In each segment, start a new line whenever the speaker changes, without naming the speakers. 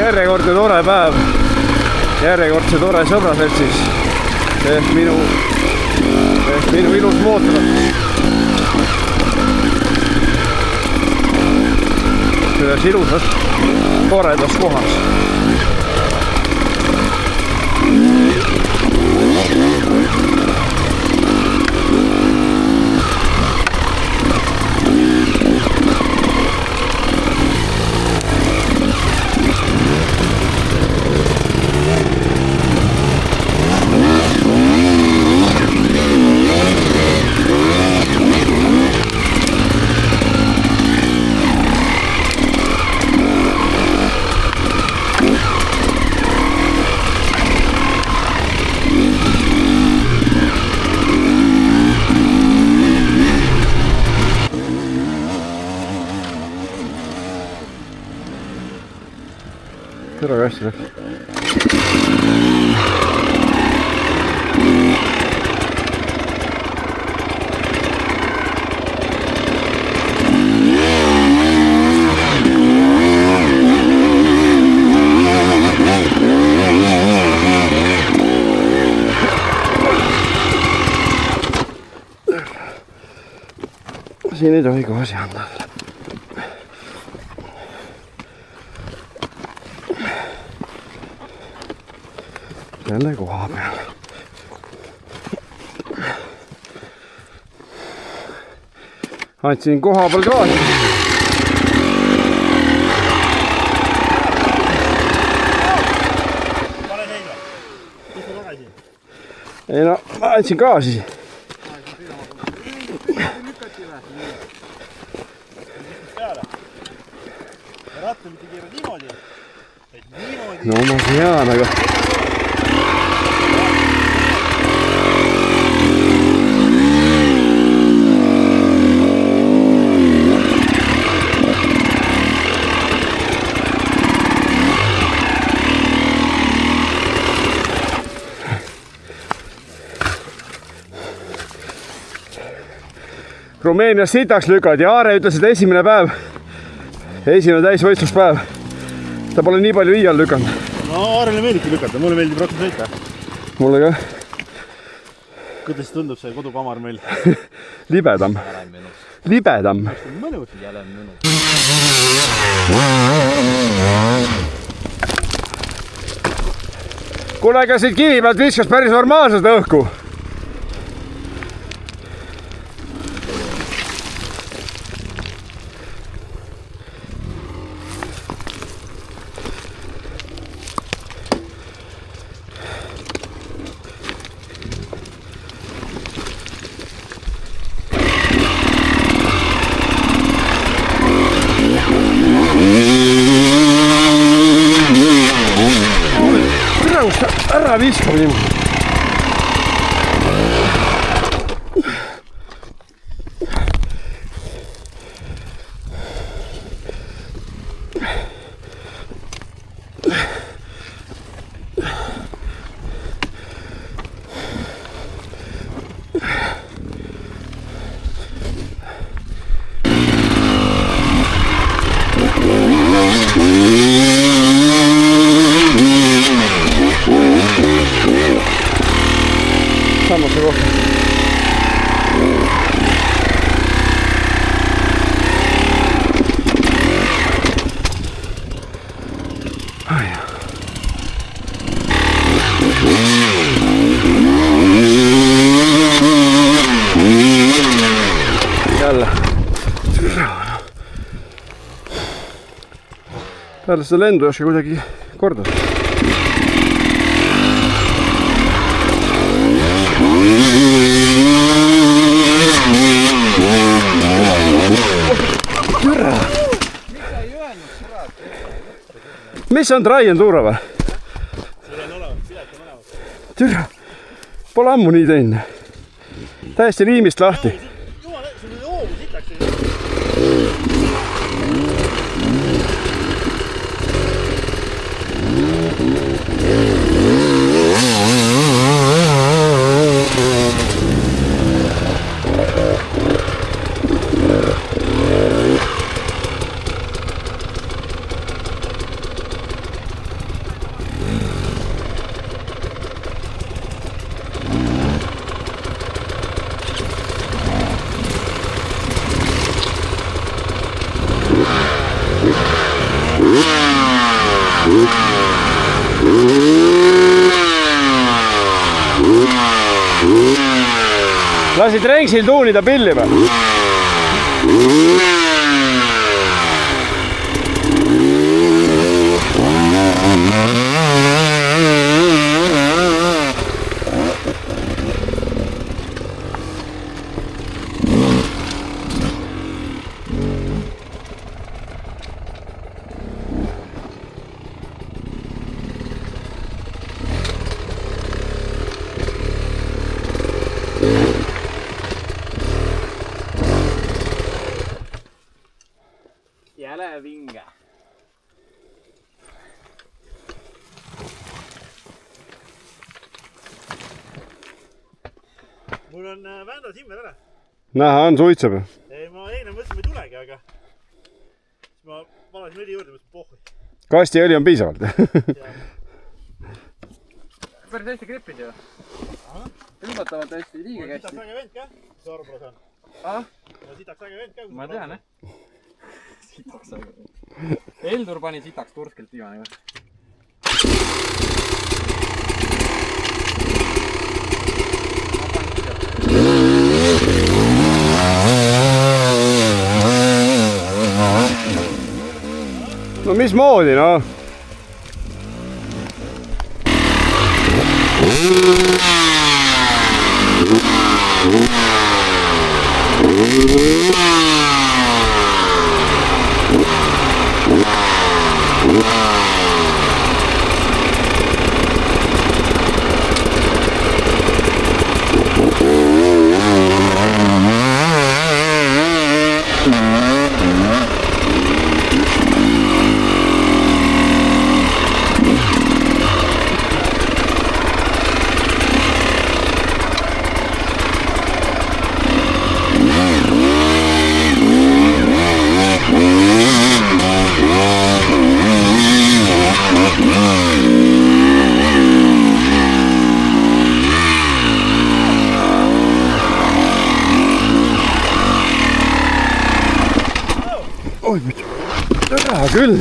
järjekordne tore päev. Järjekordse tore sõbraseltsis. Ehk minu ilus mootorratas. Selles ilusas, toredas kohas. Tere hästi läks. Siin ei tohi gaasi anda. Jälle koha peal. Andsin koha peal gaasi.
Pane seisma. Istu tagasi.
Ei no, ma andsin gaasi.
Ratta mitte keerad niimoodi.
No ma tean, aga... Rumeenias sitaks lükad ja Aare ütles, et esimene täisvõistluspäev. Ta pole nii palju iial lükanud.
No Aarele meeldibki lükata, mulle meeldib rohkem sõita.
Mulle ka.
Kuidas tundub see kodukamar meil?
Libedam. Libedam.
Mõnus.
Kuule, ega siit kivi pealt viskas päris normaalselt õhku. Ära viskab niimoodi. Samasse kohta. Jälle. Peale seda lendu ei oska kuidagi korda. Mis on Traien tuura või?
Sul on olemas, pilet on olemas.
Türa, pole ammu nii teinud. Täiesti liimist lahti.
Jumala, sul on hoogu sitaks.
Lasid Renksil tuunida pilli või?
Jäle vinge.
Mul on Vända Simmer ära.
Näha on, suitseb.
Ei, ma eile mõtlesin, ei tulegi, aga siis ma valasin õli juurde, mõtlesin pohhui.
Kastiõli on piisavalt.
Päris hästi gripid ju. Üllatavalt hästi liiga kästi.
Sitaks äge vend ka, see arvus on. Sitaks äge vend ka.
Ma tean, Sitaks äge vend. Eldur pani sitaks turskelt viimane ka.
No mismoodi, no? Oi, hea küll.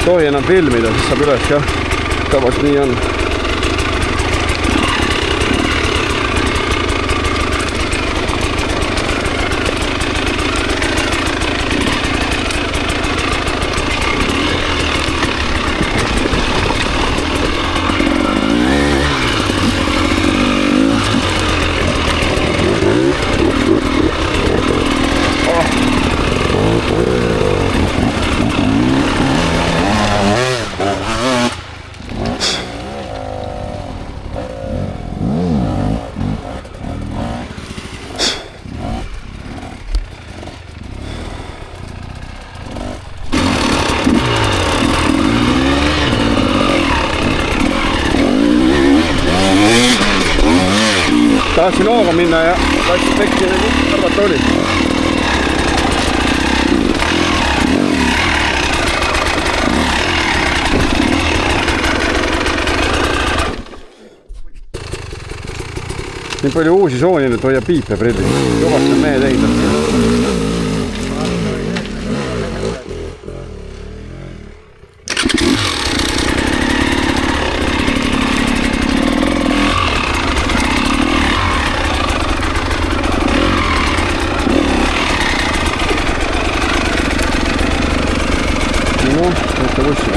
Tohi enam filmida, siis saab üles ka. Tavaliselt nii on. Tahtsin hooga minna ja läksin tekki nagu arvata oli. Nii palju uusi sooni nüüd hoia piipe prilli. Juvast on mehed ehitanud. noh, võtta bussi.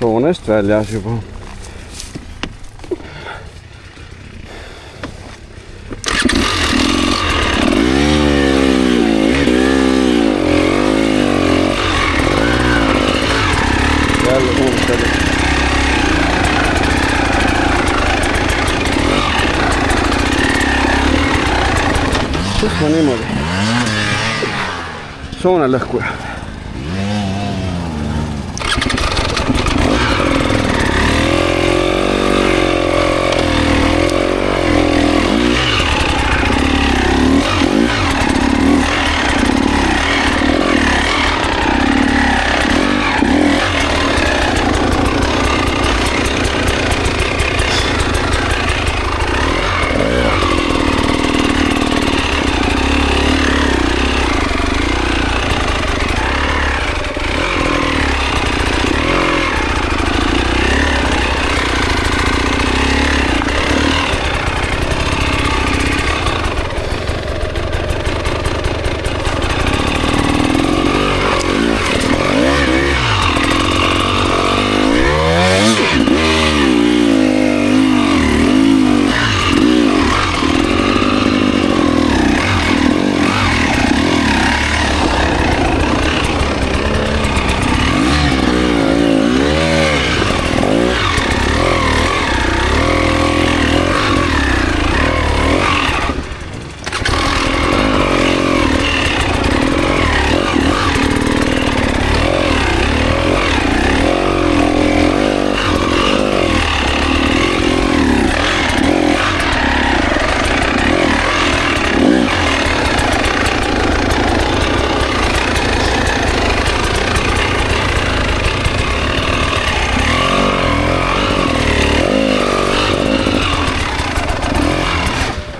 Soonest väljas juba. Jälle soonest väljas. Kus ma niimoodi? Soone lõhkuja.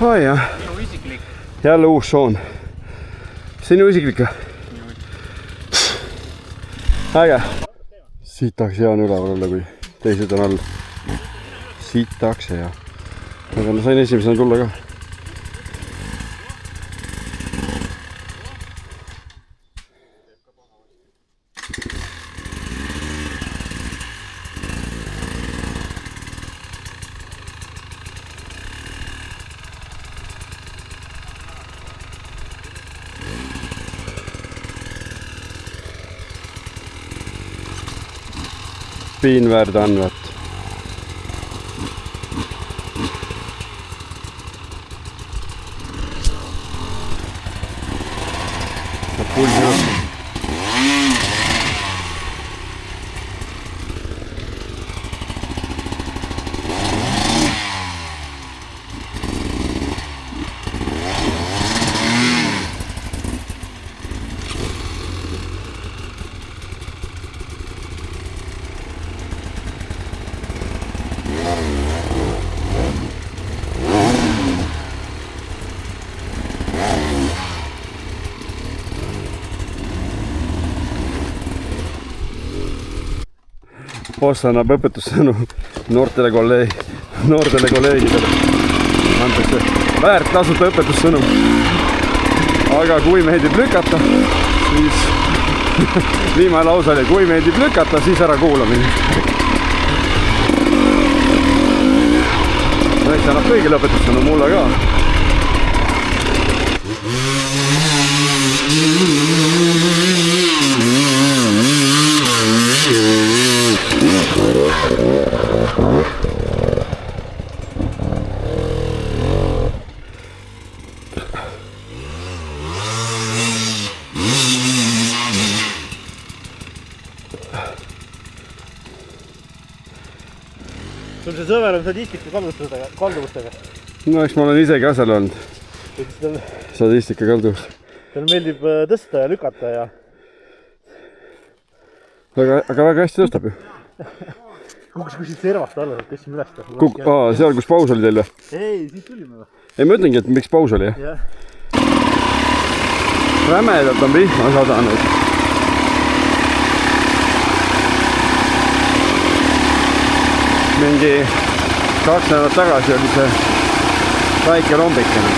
Oh, jah.
Minu isiklik.
Jälle uus soon. Sinu isiklik või? Äge. Sitaks hea on üleval olla, kui teised on all. Sitaks hea. Aga ma sain esimesena tulla ka. Piinväärde andvat. Pulsi on. Boss annab õpetussõnu noortele kolleegidele. Antakse väärt tasuta õpetussõnu. Aga kui meeldib lükata, siis viimane lause oli, kui meeldib lükata, siis ära kuulamine. Eks annab kõigile õpetussõnu, mulle ka.
Sul see sõver on statistika kalduvustega.
No eks ma olen isegi asjal olnud. Statistika kalduvus.
Tal meeldib tõsta ja lükata ja
aga väga hästi tõstab ju.
Kukkus kuskilt servast alla, tõstsime üles.
Seal, kus paus oli teil või?
Ei, siis tulime või?
Ei, ma ütlengi, et miks paus oli, jah?
Jah.
Rämedalt on vihma sadanud. Mingi 2 nädalat tagasi oli see väike lombikene.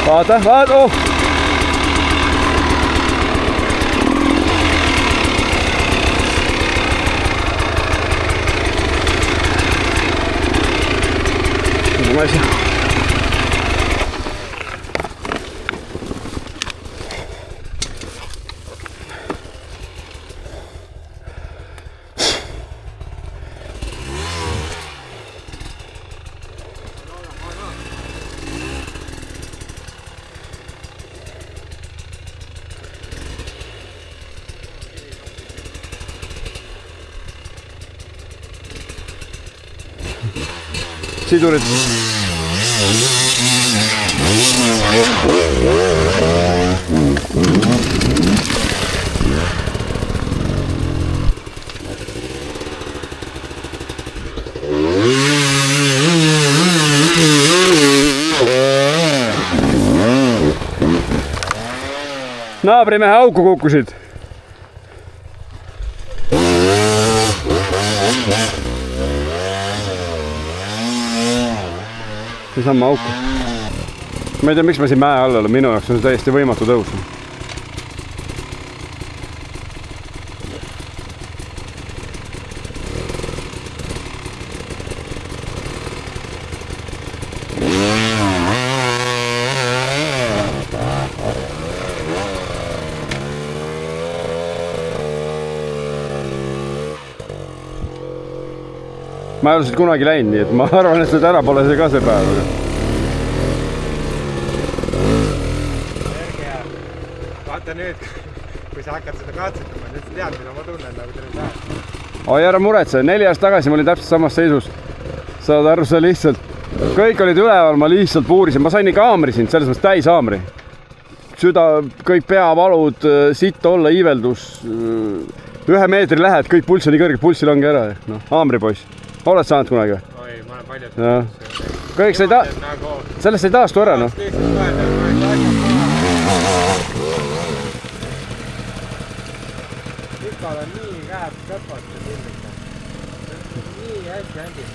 Vaata, vaata, sidurid. Naabrimehe auku kukkusid. Seesama auku. Ma ei tea, miks ma siin mäe all olen, minu jaoks on see täiesti võimatu tõus. Ma ei ole siit kunagi läinud, nii et ma arvan, et täna pole see ka see päev.
Vaata nüüd, kui sa hakkad seda katsetama, nüüd sa tead, mida ma tunnen nagu terve päev.
Oi, ära muretse, 4 aastat tagasi ma olin täpselt samas seisus. Saad aru, see lihtsalt, kõik olid üleval, ma lihtsalt puurisin. Ma sain ikka haamri sind, selles mõttes täis haamri. Süda, kõik peavalud, sitt olla, iiveldus. 1 meetri lähed, kõik pulss on nii kõrge, pulssi lange ära. No, haamripoiss. Oled saanud kunagi või?
Oi, ma olen paljalt.
Kõik sai sellest ei taastu ära, noh.
Mikal on nii käed käpast ja nii hästi hängib.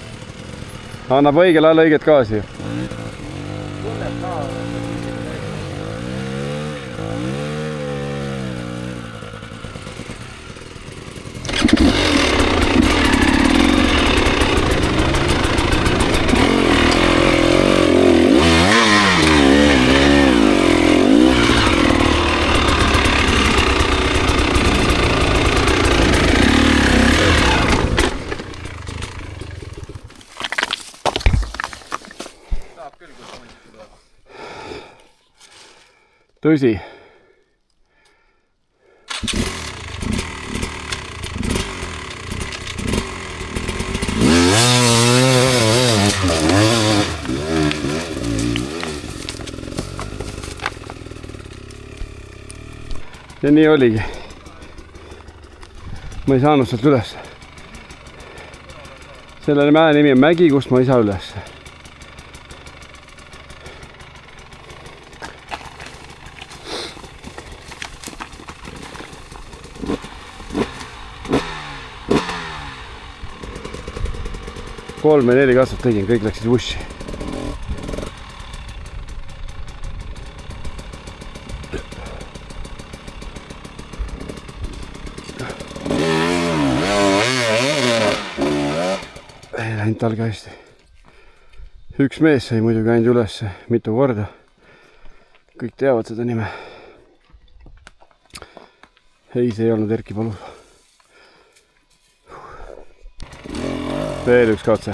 Annab õigel ajal õiget gaasi.
Tunneb ka.
Tõsi. Ja nii oligi. Ma ei saanud sealt üles. Selle mäe nimi on Mägi, kust ma ei saa üles. Kolm ja 4 katsat tegin, kõik läksid vussi. Ei läinud tal ka hästi. Üks mees sai muidugi ainult üles mitu korda. Kõik teavad seda nime. Ei, see ei olnud Erki Palu. Veel üks katse.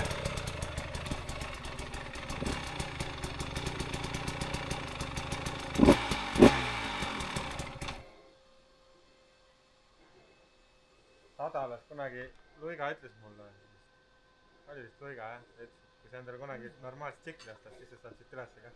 Adalas kunagi Luiga ütles mulle, oli vist Luiga jah, et kui sa endale kunagi normaalselt tsikli ostad, siis sa saad siit ülesse ka.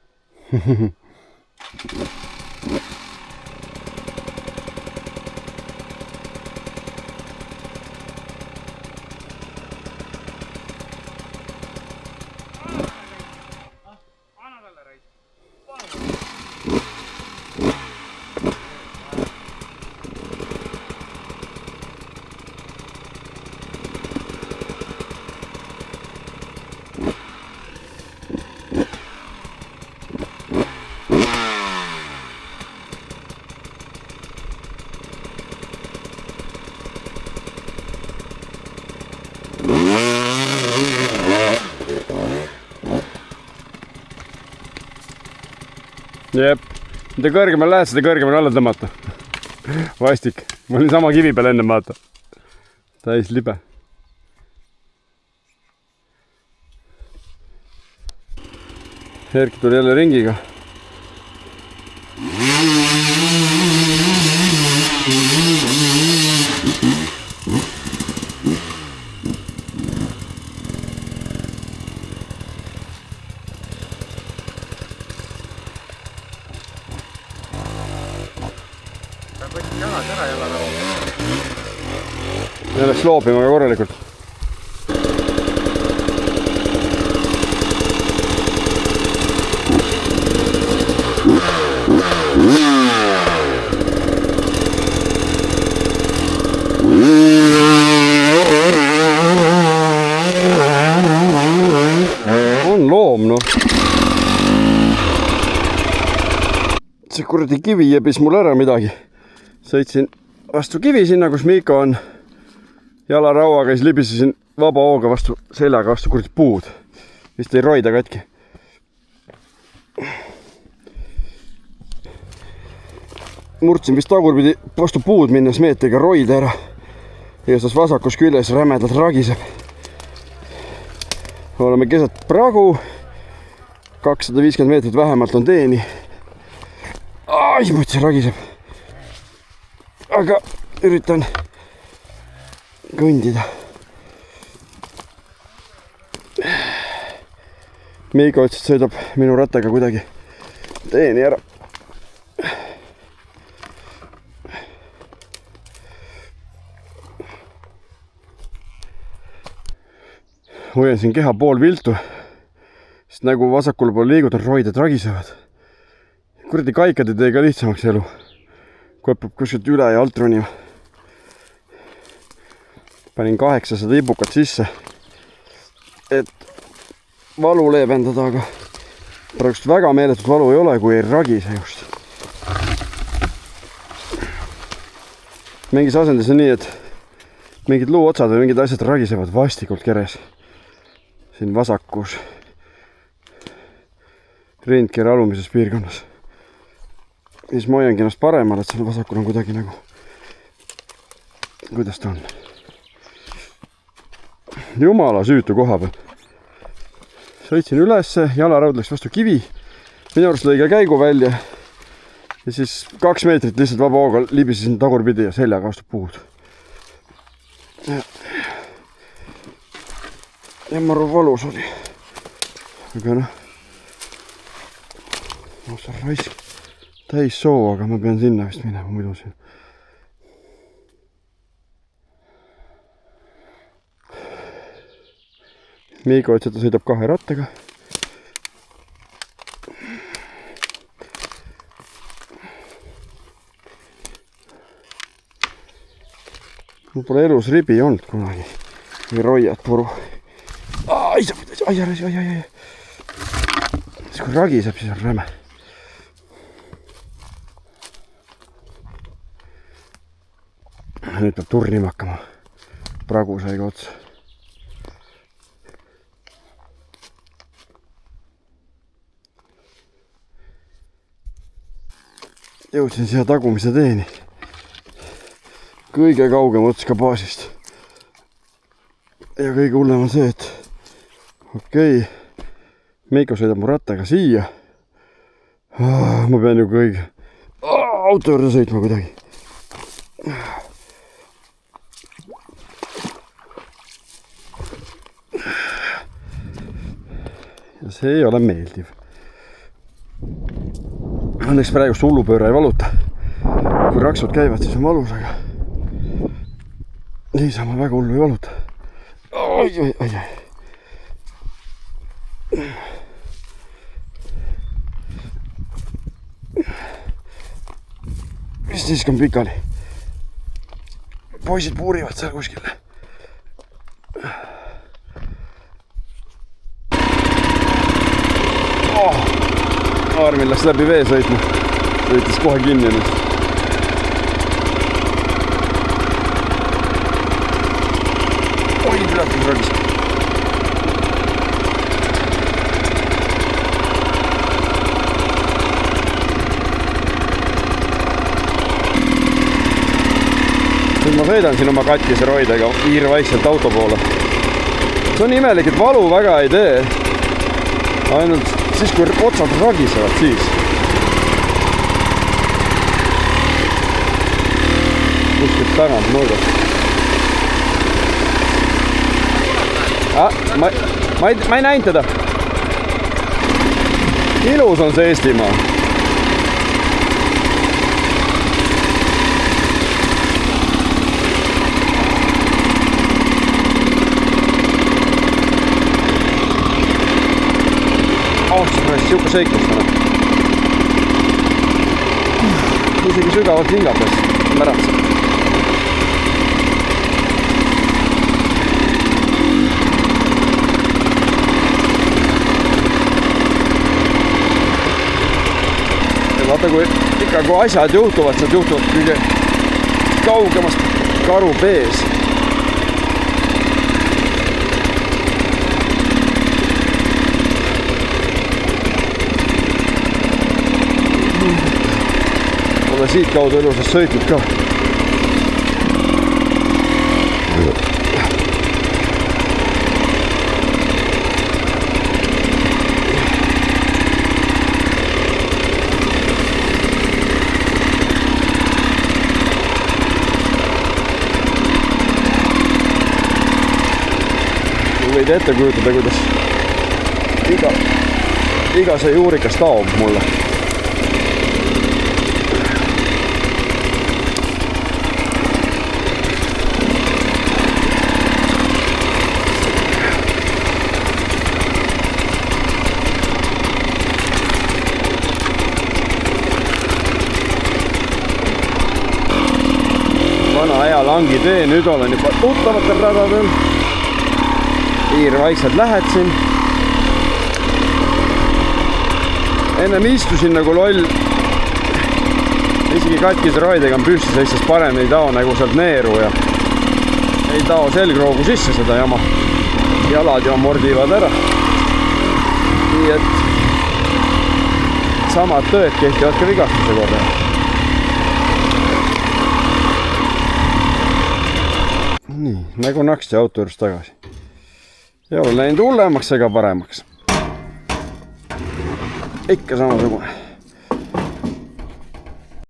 Jep, mida kõrgemal lähed, seda kõrgemal alla tõmmata. Vastik, ma olin sama kivi peal enne vaata. Täis libe. Erki tuli jälle ringiga. Ja läks loopima ka korralikult. On loom, noh. See kuradi kivi jebis mul ära midagi. Sõitsin vastu kivi sinna, kus Miiko on. Jalarauaga, siis libisesin vaba hooga vastu seljaga vastu kuradi puud. Vist ei roida katki. Murtsin vist tagurpidi vastu puud minnes meetriga roida ära. Eestas vasakus küljes rämedalt ragiseb. Oleme keset pragu. 250 meetrit vähemalt on teeni. Ai, mutsi ragiseb. Aga üritan kõndida. Miiko ütles, et sõidab minu rattaga kuidagi teeni ära. Hoian siin keha pool viltu, sest nagu vasakul pool liigutan, roided ragisevad. kuradi kaikad ei tee ka lihtsamaks elu. Kui peab kuskilt üle ja alt ronima. Panin 800 ibukat sisse, et valu leevendada, aga praegust väga meeletut valu ei ole, kui ei ragise just. Mingis asendis on nii, et mingid luuotsad või mingid asjad ragisevad vastikult keres. Siin vasakus rindkere alumises piirkonnas. Siis ma hoiangi ennast paremal, et seal vasakul on kuidagi nagu, kuidas ta on. Jumala süütu koha peal. Sõitsin ülesse, jalaraud läks vastu kivi. Minu arust lõi ka käigu välja. Ja siis 2 meetrit lihtsalt vaba hooga libisesin tagurpidi ja seljaga vastu puud. Ja maru valus oli. Aga noh. See raisk täis soo, aga ma pean sinna vist minema muidu siin. Miiko ütles, et ta sõidab 2 rattaga. Mul pole elus ribi olnud kunagi. Või roiad puru. Ai. Siis kui ragiseb, siis on räme. Nüüd peab turnima hakkama. Pragu sai ka otsa. Jõudsin siia tagumise teeni. Kõige kaugem ots ka baasist. Ja kõige hullem on see, et okei, Meiko sõidab mu rattaga siia. Ma pean ju kõige auto juurde sõitma kuidagi. Ja see ei ole meeldiv. Õnneks praegust hullupööra ei valuta. Kui raksud käivad, siis on valus, aga niisama väga hullu ei valuta. Ai. Vist iskan pikali. Poisid puurivad seal kuskil. Armin läks läbi vee sõitma. Sõitis kohe kinni nüüd. Oi, pülatus ragis. Nüüd ma sõidan siin oma katkise roidega kiirvaikselt auto poole. See on imelik, et valu väga ei tee. Ainult siis, kui otsad ragisevad, siis. Kuskilt tagant nurgast. Ma ei näinud teda. Ilus on see Eestimaa. Siuke seiklus täna. Isegi sügavalt hingades märatseb. Ja vaata, kui asjad juhtuvad, siis juhtuvad kõige kaugemast karu pees. Olen siit kaudu elusast sõitnud ka. Võid ette kujutada, kuidas iga see juurikas taob mulle. Langi tee, nüüd olen juba tuttavatel radadel. Vaikselt lähetsin. Ennem istusin nagu loll. Isegi katkise roidega on püsti, sest parem ei tao nagu sealt neeru ja ei tao selgroogu sisse seda jama. Jalad ju mordivad ära. Nii et samad tööd kehtivad ka vigastuse korral. Nii, nagu naksti auto juures tagasi. Ei ole läinud hullemaks ega paremaks. Ikka samasugune.